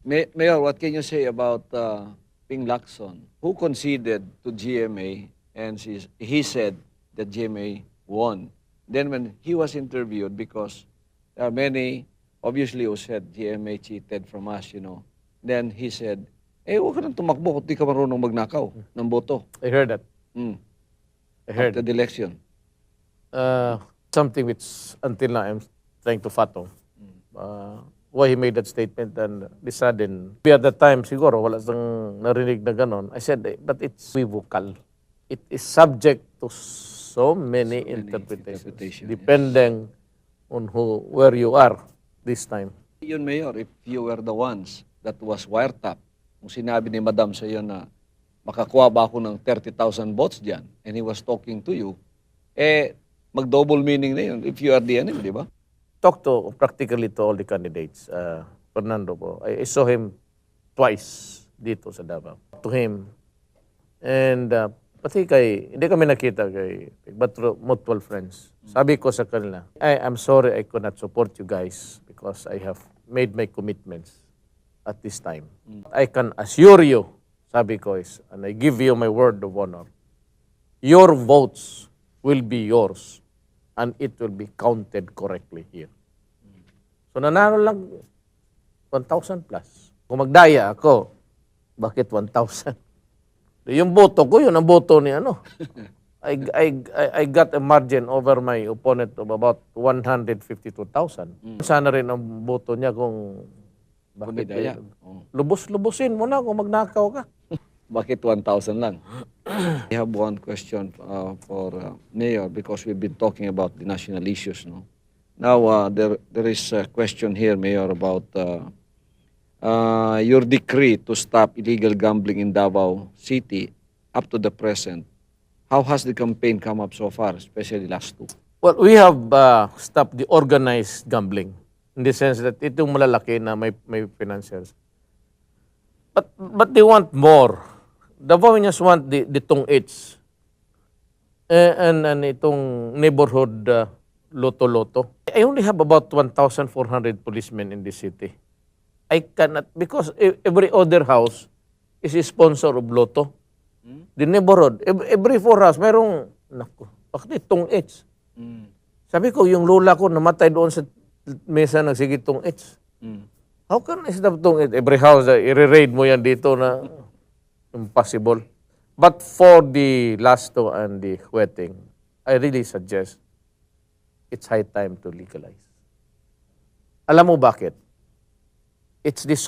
Mayor, what can you say about Ping Lacson, who conceded to GMA and he said that GMA won. Then when he was interviewed, because there are many, obviously, who said GMA cheated from us, Then he said, huwag ka nang tumakbo kung di ka marunong magnakaw ng boto. I heard that. Mm. I heard After the election. something which until now I'm trying to fathom. Why he made that statement and the sudden. At the time, siguro, wala sang narinig na ganon. I said, but it's equivocal. It is subject to so many interpretations, interpretation, depending on where you are this time. Yun, Mayor, if you were the ones that was wiretap, kung sinabi ni Madam sa iyo na makakuha ba ako ng 30,000 votes dyan, and he was talking to you, mag-double meaning na yun if you are the enemy, di ba? Talk to practically to all the candidates. Fernando po, I saw him twice dito sa Davao. To him. And pati hindi kami nakita but through mutual friends. Sabi ko sa kanila, I'm sorry I could not support you guys because I have made my commitments at this time. I can assure you, sabi ko and I give you my word of honor, your votes will be yours and it will be counted correctly here. So nanalo lang 1,000 plus. Kung magdaya ako, bakit 1,000? Yung boto ko, yun ang boto ni I got a margin over my opponent of about 152,000. Sana rin ang boto niya kung bakit lubos-lubusin mo na kung magnakaw ka. Bakit 1,000 lang? I have one question for Mayor because we've been talking about the national issues. No? Now, there is a question here, Mayor, about your decree to stop illegal gambling in Davao City up to the present. How has the campaign come up so far, especially last two? Well, we have stopped the organized gambling in the sense that itong malalaki na may financiers. But they want more. The Davaoians want the tong-its and itong neighborhood loto-loto. I only have about 1,400 policemen in this city. I cannot, because every other house is a sponsor of loto. The neighborhood, every 4 house, mayroong, bakit tong-its? Sabi ko, yung lola ko namatay doon sa mesa ng sige tong-its. How can I stop tong-its? Every house, i-raid mo yan dito na impossible. But for the last two and the wedding, I really suggest it's high time to legalize. Alam mo bakit? It's the